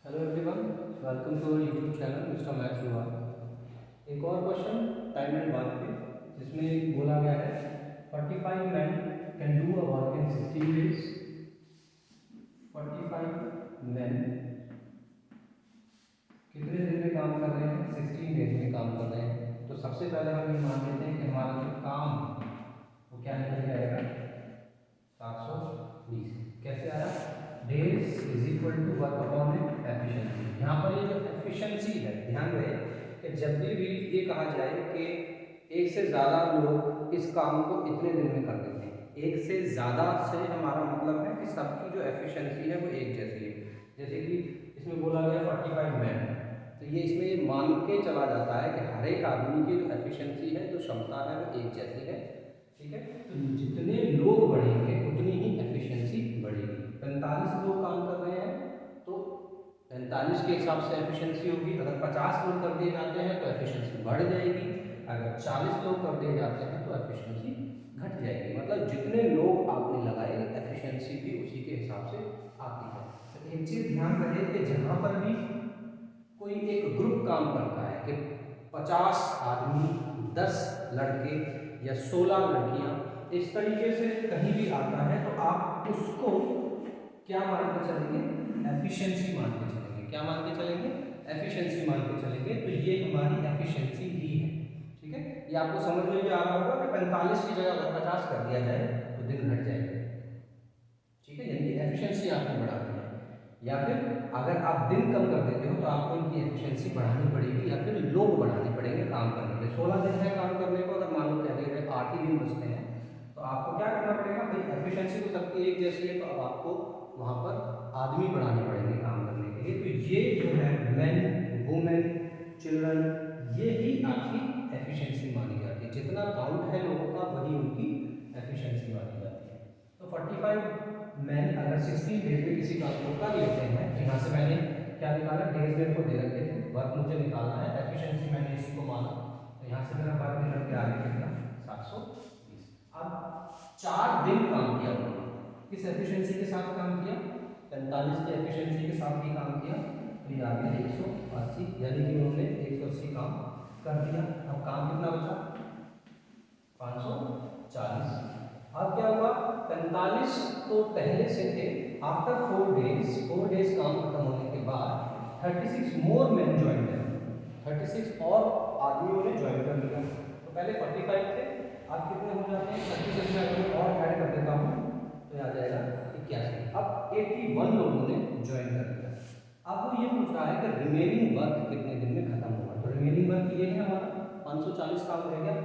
Hello everyone, welcome to our YouTube channel mister maths Yuva. एक और question time and work पे, जिसमें बोला गया है 45 man can do a work in 16 days. 45 man कितने दिन में काम कर रहे हैं? 16 डेज में काम कर रहे हैं। तो सबसे पहले हम ये मान लेते हैं कि हमारा जो काम वो क्या निकल जाएगा, 720। कैसे आया? Days is equal to work upon efficiency. यहाँ पर ये जो एफिशिएंसी है, ध्यान रहे कि जब भी ये कहा जाए कि एक से ज़्यादा लोग इस काम को इतने दिन में कर देते हैं, एक से ज़्यादा से हमारा मतलब है कि सबकी जो एफिशिएंसी है वो एक जैसी है। जैसे कि इसमें बोला गया 45 मैन, तो ये इसमें ये मान के चला जाता है कि हर एक आदमी की जो एफिशिएंसी है, जो क्षमता है, वो एक जैसी है। ठीक है, तो जितने लोग बढ़ेंगे उतनी ही एफिशिएंसी बढ़ेगी। 45 लोग काम कर रहे हैं तो 45 के हिसाब से एफिशिएंसी होगी। अगर 50 लोग कर दिए जाते हैं तो एफिशिएंसी बढ़ जाएगी। अगर 40 लोग कर दिए जाते हैं तो एफिशिएंसी घट जाएगी। मतलब जितने लोग आपने लगाए एफिशिएंसी भी उसी के हिसाब से आती है। तो एक चीज़ ध्यान रहे कि जहाँ पर भी कोई एक ग्रुप काम करता है कि 50 आदमी, 10 लड़के या 16 लड़कियां, इस तरीके से कहीं भी आता है तो आप उसको क्या मान के चलेंगे? एफिशिएंसी मान के चलेंगे। क्या मान के चलेंगे? एफिशिएंसी मान के चलेंगे। तो ये हमारी एफिशिएंसी ही है। ठीक है, ये आपको समझ में भी आ रहा होगा कि 45 की जगह अगर 50 कर दिया जाए तो दिन घट जाएगा। ठीक है, यानी कि एफिशिएंसी आपने बढ़ा दी है। या फिर अगर आप दिन कम कर देते हो तो आपको इनकी एफिशिएंसी बढ़ानी पड़ेगी या फिर लोग बढ़ाने पड़ेंगे काम करने के लिए। 16 दिन है काम करने को, अगर मान लो कह दे रहे 8 ही दिन बचते हैं तो आपको क्या करना पड़ेगा भाई? एफिशिएंसी तो सबकी एक जैसी है, तो अब आपको वहाँ पर आदमी बढ़ाने पड़ेंगे काम करने के लिए। तो ये जो है मैन, वुमेन, चिल्ड्रन, ये ही आपकी एफिशिएंसी मानी जाती है। जितना काउंट है लोगों का वही उनकी एफिशिएंसी मानी जाती है। तो 45 मैन अगर 16 डेज में किसी काम को कर लेते हैं, तो यहाँ से मैंने क्या निकाला? डेज मेरे को दे रखे थे, वर्क मुझे निकालना है, एफिशिएंसी मैंने इसी को माना, तो यहाँ से मेरा वर्क निकल के आ गया कितना? 720। अब 4 दिन काम किया उन्होंने, किस एफिशिएंसी के साथ काम किया? 45 की एफिशिएंसी के साथ भी काम किया, तो ये आ गया 180, यानी कि उन्होंने 180 काम कर दिया। अब काम कितना बचा? 540। अब क्या हुआ? 45 तो पहले से थे, आफ्टर 4 डेज काम खत्म होने के बाद 36 मोर मैन ज्वाइन कर, 36 और आदमियों ने ज्वाइन कर लिया। तो पहले 45 थे, अब कितने हो जाते हैं? 36 में अगर और ऐड कर देता हूँ तो आ जाएगा 81। अब 81 लोगों ने ज्वाइन कर लिया। अब वो ये पूछ रहा है कि रिमेनिंग वर्क कितने दिन में खत्म होगा। तो रिमेनिंग वर्क ये है हमारा 540 काम रह गया।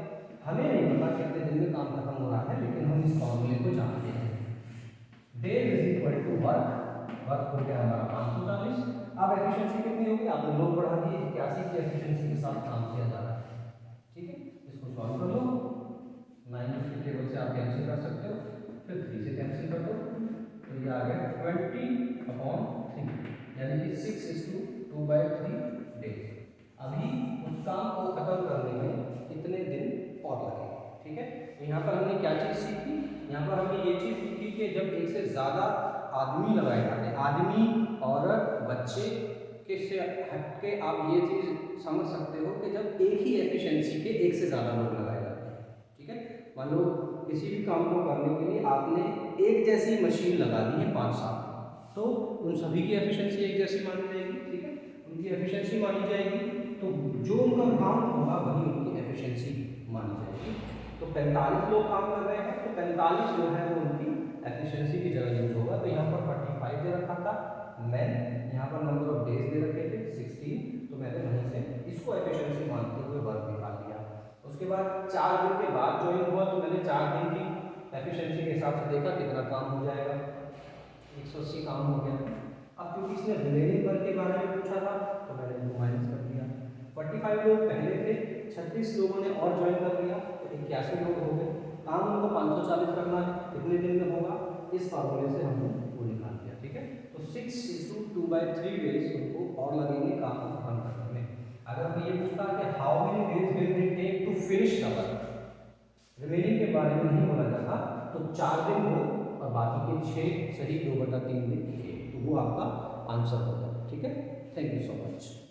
हमें नहीं पता कितने दिन में काम खत्म हो रहा है, लेकिन हम इस फॉर्मूले को जानते हैं। Days is equal to work, work हो गया हमारा 540। अब एफिशिएंसी कितनी होगी? आपने लोग बढ़ा दिए, 81 की एफिशिएंसी के साथ काम किया जा रहा है। ठीक है, इसको सॉल्व कर लो। 9 की टेबल से आप कैंसिल कर सकते हो, फिर 3 से कैंसिल कर दो, तो ये आ गया 20/3, यानी कि 6:2/3 डेज। अभी उस काम को खत्म करने में कितने दिन और लगेंगे? ठीक है, तो यहाँ पर हमने क्या चीज़ सीखी? यहाँ पर हमने ये चीज़ सीखी कि जब एक से ज़्यादा आदमी लगाए जाते हैं, आदमी, औरत, बच्चे के से हट के आप ये चीज़ समझ सकते हो कि जब एक ही एफिशिएंसी के एक से ज़्यादा लोग लगाए जाते हैं। ठीक है, मान लो किसी भी काम को करने के लिए आपने एक जैसी मशीन लगा दी है 5-7, तो उन सभी की एफिशिएंसी एक जैसी मानी जाएगी। ठीक है, उनकी एफिशिएंसी मानी जाएगी, तो जो उनका काउंट होगा वही उनकी एफिशिएंसी मानी जाएगी। तो 45 लोग काम कर रहे हैं, तो 45 जो है वो उनकी एफिशिएंसी की जगह यूज होगा। तो यहाँ पर 45 दे रखा था मैन, यहाँ पर नंबर ऑफ डेज दे रखे थे 16, तो मैंने वहीं से इसको एफिशिएंसी मानते हुए वर्क निकाल लिया। उसके बाद 4 दिन के बाद ज्वाइन हुआ, तो मैंने 4 दिन की एफिशिएंसी के हिसाब से देखा कितना काम हो जाएगा, 180 काम हो गया। अब क्योंकि इसने रिमेनिंग वर्क के बारे में पूछा था तो मैंने इनको माइनस कर दिया। 45 लोग पहले थे, 36 लोगों ने और ज्वाइन कर लिया, तो 81 लोग हो गए। काम उनको 540 करना है, कितने दिन में होगा? इस फार्मूले से हमने वो निकाल दिया। ठीक है, तो 6:2/3 डेज उनको और लगेंगे काम को खत्म करने में। अगर मैं ये पूछता कि how many days will they take to finish the work, remaining के बारे में नहीं बोला जाता, तो 4 दिन हो और बाकी के 6 सही 2/3 में 1, तो वो आपका आंसर होगा। ठीक है। Thank you so much.